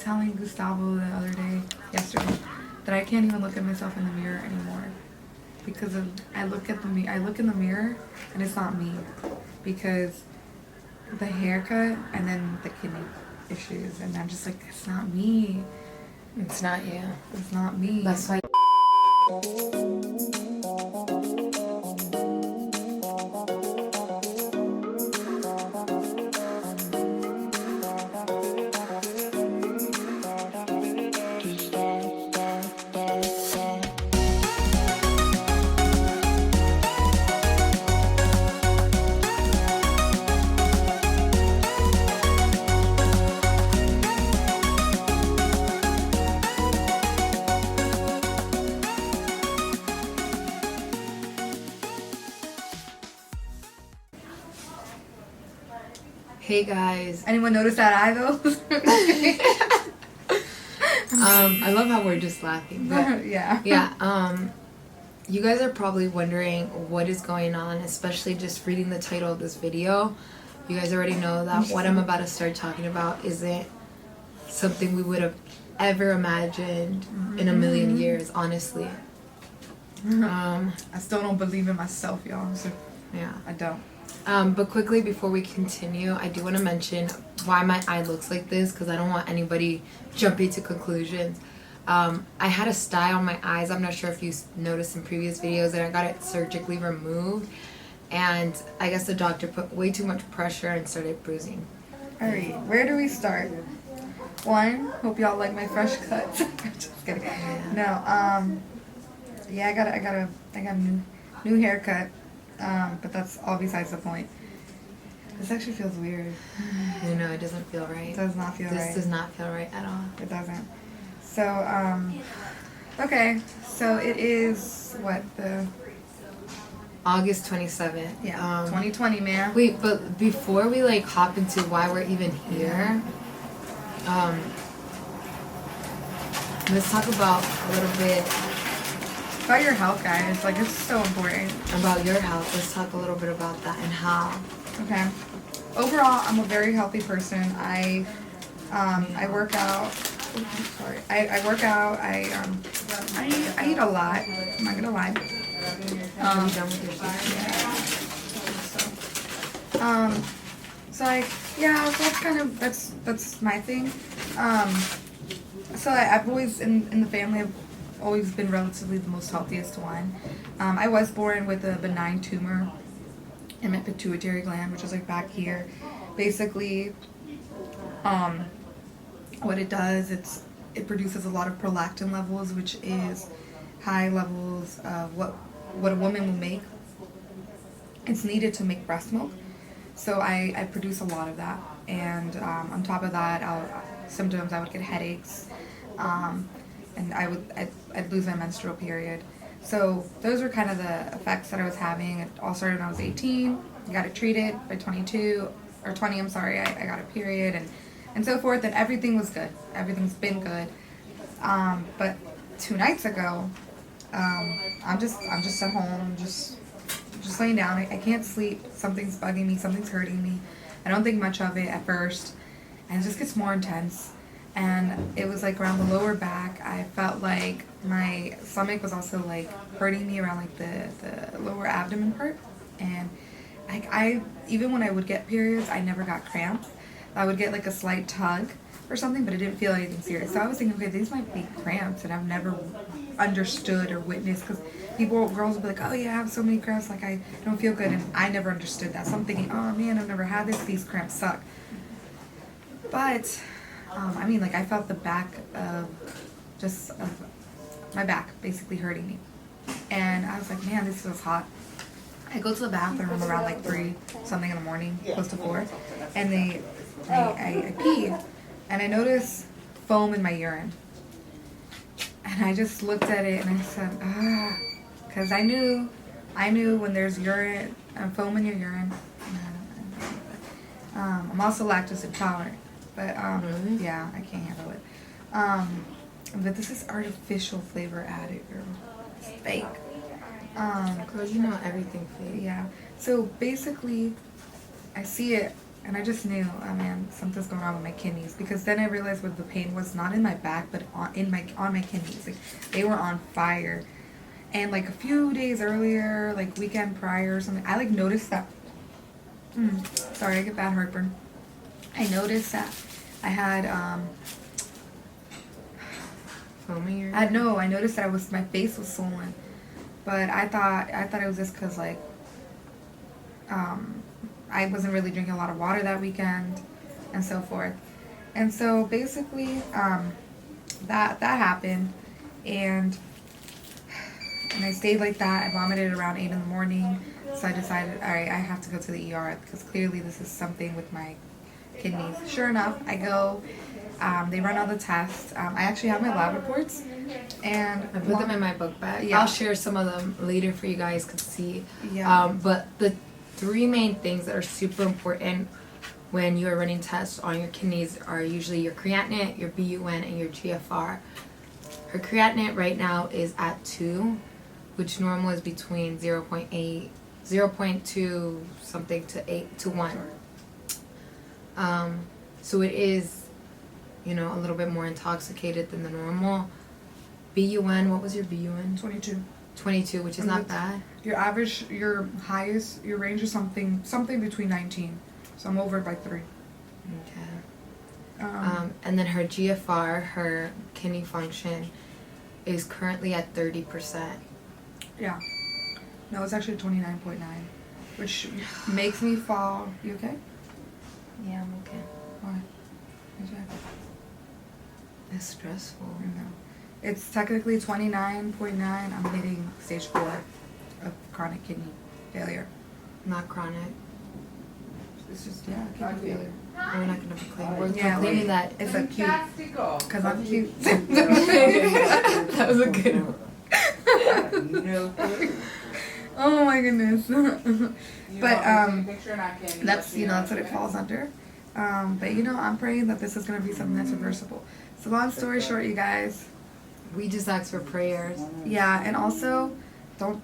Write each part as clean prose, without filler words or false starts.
telling Gustavo the other day, yesterday, that I can't even look at myself in the mirror anymore because I look in the mirror and it's not me because the haircut and then the kidney issues, and I'm just like, it's not me. It's not you. It's not me. That's why. Hey guys. Anyone notice that eye though? I love how we're just laughing. But yeah. Yeah. You guys are probably wondering what is going on, especially just reading the title of this video. You guys already know that what I'm about to start talking about isn't something we would have ever imagined in a million years, honestly. I still don't believe in myself, y'all. So Yeah. I don't. But quickly before we continue, I do want to mention why my eye looks like this, because I don't want anybody jumping to conclusions. I had a sty on my eyes. I'm not sure if you noticed in previous videos, and I got it surgically removed. And I guess the doctor put way too much pressure and started bruising. Alright, where do we start? One, hope y'all like my fresh cuts. Just kidding. No, yeah, I got a new haircut. But that's all besides the point. This actually feels weird. You know, it doesn't feel right. It does not feel right. This does not feel right at all. It doesn't. So, okay. So it is, what, the... August 27th. Yeah, 2020, man. Wait, but before we, like, hop into why we're even here, let's talk about a little bit... About your health, guys. Like, it's so important. About your health. Let's talk a little bit about that and how. Okay. Overall, I'm a very healthy person. I work out. Oops, sorry. I work out. I eat a lot. I'm not gonna lie. Are you done with your So like, yeah, so that's kind of, that's my thing. So I've always, in the family, I've always been relatively the most healthiest one. I was born with a benign tumor in my pituitary gland, which is like back here. Basically, what it does, it produces a lot of prolactin levels, which is high levels of what a woman will make. It's needed to make breast milk. So I produce a lot of that. And on top of that, sometimes I would get headaches. And I'd lose my menstrual period. So those were kind of the effects that I was having. It all started when I was 18. I got it treated. By 22 or 20, I'm sorry, I got a period and so forth. And everything was good. Everything's been good. But 2 nights ago, I'm just at home, just laying down. I can't sleep. Something's bugging me. Something's hurting me. I don't think much of it at first, and it just gets more intense. And it was like around the lower back. I felt like my stomach was also like hurting me around like the lower abdomen part. And I even when I would get periods, I never got cramps. I would get like a slight tug or something, but it didn't feel anything serious. So I was thinking, okay, these might be cramps, and I've never understood or witnessed, because girls will be like, oh yeah, I have so many cramps, like I don't feel good, and I never understood that. So I'm thinking, oh man, I've never had this. These cramps suck. But I mean, like, I felt the back of my back basically hurting me. And I was like, man, this feels hot. I go to the bathroom around like 3 something in the morning, close to 4. And I pee. And I notice foam in my urine. And I just looked at it and I said, because I knew when there's urine, foam in your urine. I'm also lactose intolerant. But, Really? yeah, I can't handle it. But this is artificial flavor added, girl. It's fake. Girl, you know everything fake. Yeah. So basically, I see it And I just knew, oh man, something's going on with my kidneys. Because then I realized what the pain was not in my back, but on my kidneys. Like, they were on fire. And like a few days earlier, like weekend prior or something, I like noticed that. Sorry, I get bad heartburn. I noticed that I had Foaming. I noticed that my face was swollen, but I thought it was just because like I wasn't really drinking a lot of water that weekend, and so forth. And so basically, that happened, and I stayed like that. I vomited around 8 in the morning, so I decided, all right, I have to go to the ER because clearly this is something with my kidneys. Sure enough, I go. They run all the tests. I actually have my lab reports, and I put them in my book bag. Yeah. I'll share some of them later for you guys to see. Yeah. But the 3 main things that are super important when you are running tests on your kidneys are usually your creatinine, your BUN, and your GFR. Her creatinine right now is at 2, which normal is between 0.8, 0.2 something to 8 to 1. So it is, you know, a little bit more intoxicated than the normal. BUN, what was your BUN? 22. 22, which is not bad. Your average, your highest, your range is something between 19. So I'm over it by 3. Okay. And then her GFR, her kidney function, is currently at 30%. Yeah. No, it's actually 29.9, which makes me fall. You okay? Yeah, I'm okay. Why? Exactly. It's stressful. I know. It's technically 29.9. I'm hitting stage 4 of chronic kidney failure. Not chronic. It's just, kidney failure. We're not going to be clean. We're Yeah, cleaning that. It's acute. Because I'm cute. That was a good one. Oh my goodness. But that's that's what it falls under. But I'm praying that this is gonna be something that's reversible. So long story short, you guys. We just ask for prayers. Yeah, and also don't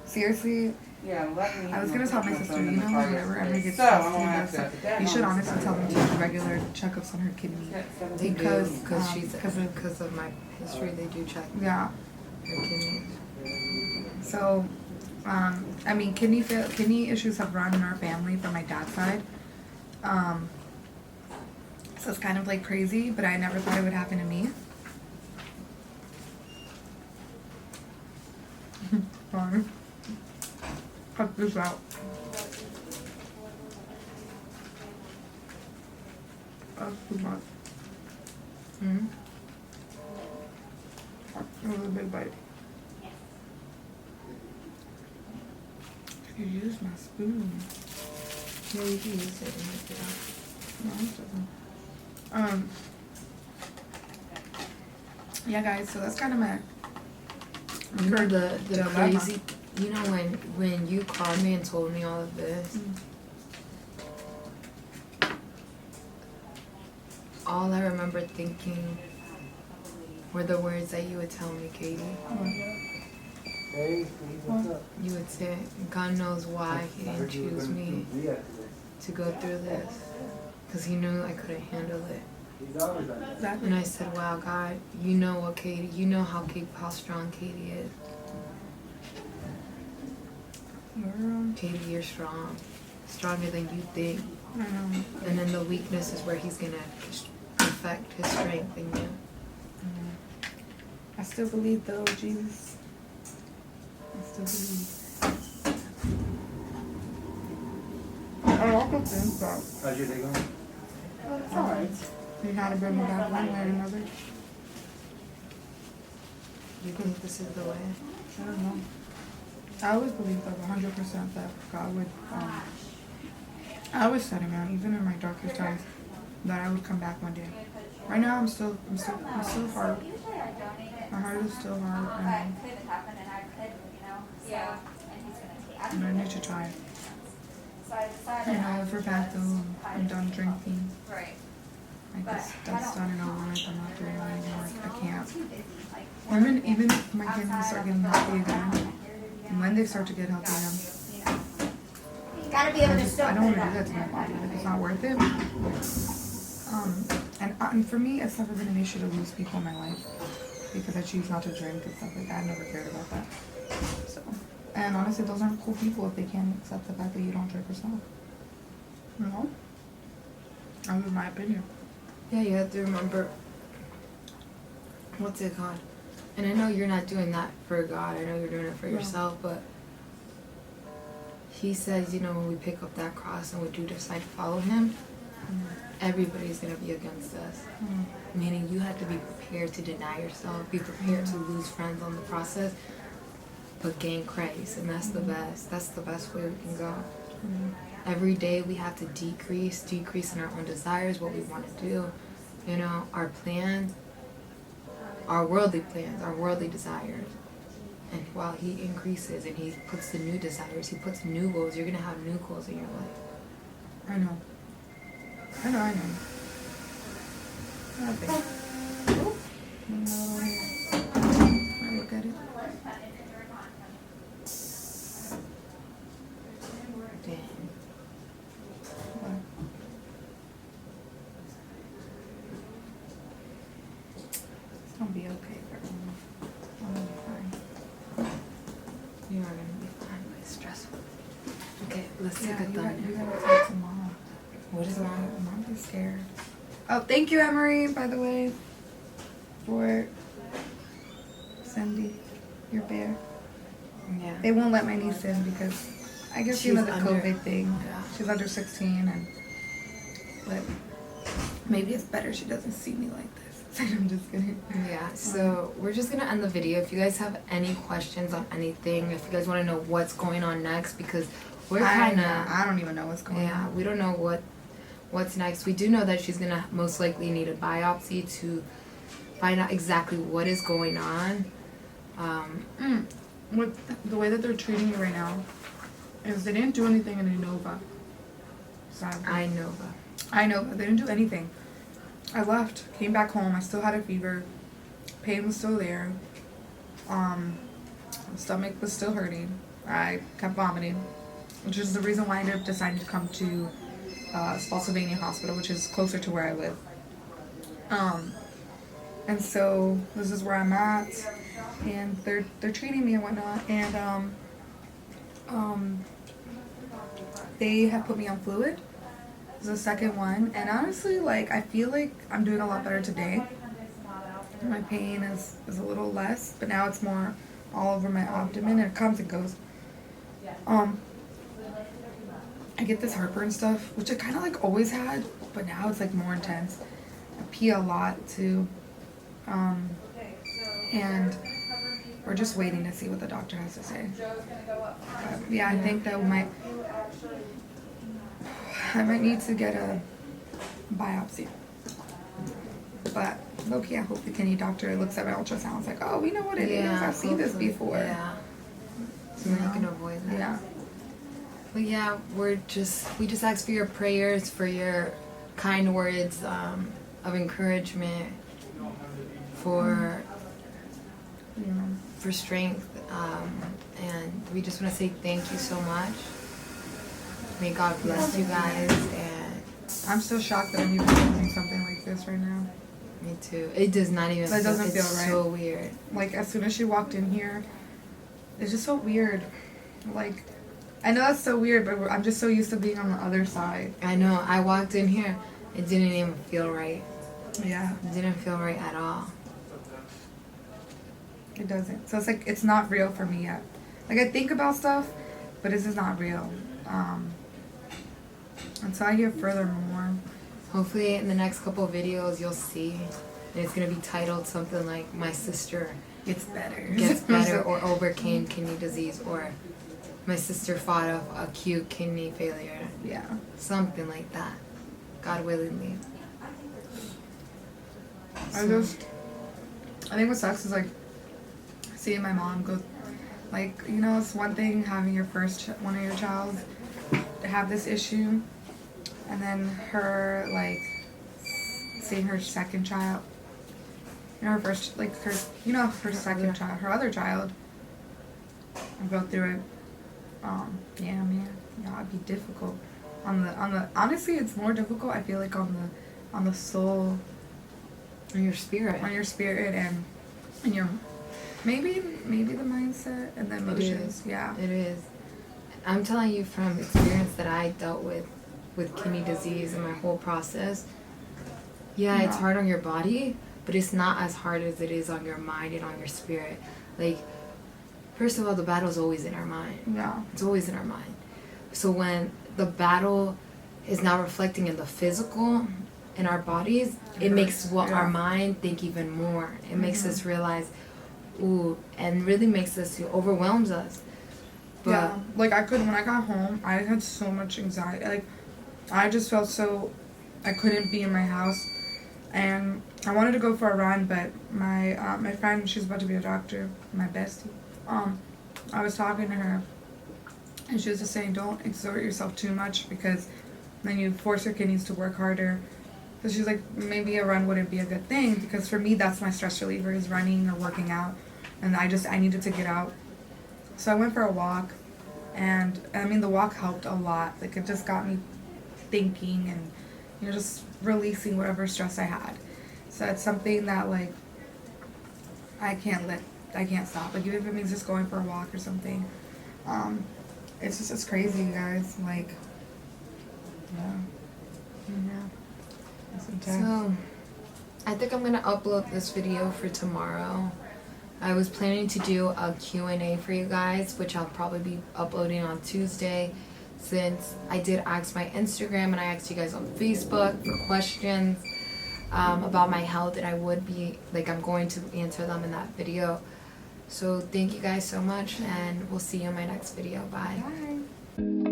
seriously. Yeah, I was gonna tell my sister, whenever Emily gets tested and stuff, you should honestly tell them to do regular checkups on her kidney. Because of my history, they do check Yeah. her kidneys. So, kidney issues have run in our family from my dad's side. So it's kind of like crazy, but I never thought it would happen to me. Sorry. Cut this out. That's too much. Hmm? It was a big bite. I could use my spoon. Yeah, you can use it. No, it doesn't. Yeah, guys. So that's kind of my. You know the dilemma. crazy. You know when you called me and told me all of this. All I remember thinking were the words that you would tell me, Katie. Hey, what's up? You would say, God knows why He didn't choose me to go through this. Because He knew I couldn't handle it. Exactly. And I said, wow, God, you know what Katie, you know how strong Katie is. Katie, you're strong. Stronger than you think. I know. And then the weakness is where He's going to perfect His strength in you. I still believe though, Jesus. I still believe. I also think that How's your day going? it's alright. You gotta bring me back one way or another. You think this is the way? I don't know. I always believed that 100% that God would, I always said it, man, even in my darkest times, that I would come back one day. Right now, I'm still hard. My heart is still hard, and I need to try it. And I have back though, I'm done drinking. Like that's done and over with. I'm not doing it anymore. I can't. Even if my kidneys start getting healthy again, and when they start to get healthy again, Gotta be able to still I don't want put to it do that up. to my body. Like, it's not worth it. And for me, it's never been an issue to lose people in my life because I choose not to drink and stuff like that. I never cared about that. So, and honestly, those aren't cool people if they can't accept the fact that you don't drink yourself. You know? That was my opinion. Yeah, you have to remember, what's it called? And I know you're not doing that for God. I know you're doing it for yourself, but he says, you know, when we pick up that cross and we do decide to follow him, everybody's going to be against us. Meaning you have to be prepared to deny yourself, be prepared to lose friends on the process, but gain Christ. And that's the best. That's the best way we can go. Every day we have to decrease in our own desires, what we want to do, you know, our plans, our worldly plans, our worldly desires. And while he increases and he puts the new desires, he puts new goals, you're going to have new goals in your life. I know. Nothing. I look at it. Damn. It's gonna be okay, girl. I'm gonna be fine. You are going to be fine, but it's stressful. Okay, let's take a You thunder. gotta talk to mom. What is wrong? Mom is scared. Oh, thank you, Emery, by the way, for Cindy, your bear. Yeah. They won't let my niece in because I guess you know She's the under- COVID thing. Yeah. She's under 16, but maybe it's better she doesn't see me like this. I'm just kidding. Yeah, so we're just gonna end the video. If you guys have any questions on anything, if you guys want to know what's going on next, because we're kind of, I don't even know what's going yeah, on. we don't know what's next. We do know that she's gonna most likely need a biopsy to find out exactly what is going on. With the way that they're treating me right now is they didn't do anything in Innova. Sadly. I know, but they didn't do anything. I left, came back home. I still had a fever. Pain was still there. My stomach was still hurting. I kept vomiting, which is the reason why I ended up deciding to come to Spotsylvania Hospital, which is closer to where I live. And so this is where I'm at, and they're treating me and whatnot, and they have put me on fluid. It's the second one, and honestly, like, I feel like I'm doing a lot better today. My pain is a little less, but now it's more all over my abdomen, and it comes and goes. I get this heartburn stuff, which I kind of like always had, but now it's like more intense. I pee a lot too, and we're just waiting to see what the doctor has to say. But yeah, I think that I might need to get a biopsy. But low-key, I hope the kidney doctor looks at my ultrasound. It's like, oh, we know what it is. I've seen this before. Yeah. So we're not gonna avoid that. Yeah. But yeah, we just ask for your prayers, for your kind words of encouragement, for strength, and we just want to say thank you so much. May God bless you guys, and I'm still shocked that I'm even doing something like this right now. me too. It does not even. That doesn't feel it's right. so weird. Like, as soon as she walked in here, it's just so weird. Like, I know that's so weird, but I'm just so used to being on the other side. I know. I walked in here. It didn't even feel right. Yeah, It didn't feel right at all. it doesn't. So it's like, it's not real for me yet. Like, I think about stuff, but this is not real. Until I hear furthermore. Hopefully in the next couple of videos you'll see. And it's going to be titled something like My Sister Gets better. Gets Better or Overcame Kidney Disease, or My Sister Fought Off Acute Kidney Failure. Yeah. Something like that. God willingly. I think what sucks is, like, seeing my mom go, like, you know, it's one thing having your one of your child have this issue, and then her, like, seeing her second child, you know, her first, like, her, you know, her second child, her other child, and go through it. Yeah, man. yeah, it'd be difficult. On the honestly, it's more difficult. I feel like on the soul, On your spirit. on your spirit, and your maybe the mindset and the emotions. Yeah. It is. I'm telling you from experience that I dealt with kidney disease and my whole process. Yeah, it's hard on your body, but it's not as hard as it is on your mind and on your spirit. Like, first of all, the battle's always in our mind. Yeah. It's always in our mind. So when the battle is now reflecting in the physical in our bodies, it makes our mind think even more. It makes us realize, ooh, and really makes us, it overwhelms us. But yeah, like when I got home, I had so much anxiety. Like, I just felt so, I couldn't be in my house, and I wanted to go for a run, but my friend, she's about to be a doctor, my bestie. I was talking to her, and she was just saying, don't exert yourself too much because then you force your kidneys to work harder. So she's like, maybe a run wouldn't be a good thing because for me, that's my stress reliever is running or working out, and I needed to get out. So I went for a walk, and I mean the walk helped a lot. Like it just got me thinking and, you know, just releasing whatever stress I had. So it's something that like I can't stop. Like even if it means just going for a walk or something. It's crazy, you guys. Like, yeah. It's intense. so, I think I'm gonna upload this video for tomorrow. I was planning to do a Q&A for you guys, which I'll probably be uploading on Tuesday, since I did ask my Instagram and I asked you guys on Facebook for questions about my health, and I'm going to answer them in that video. So thank you guys so much, and we'll see you in my next video. Bye. Bye.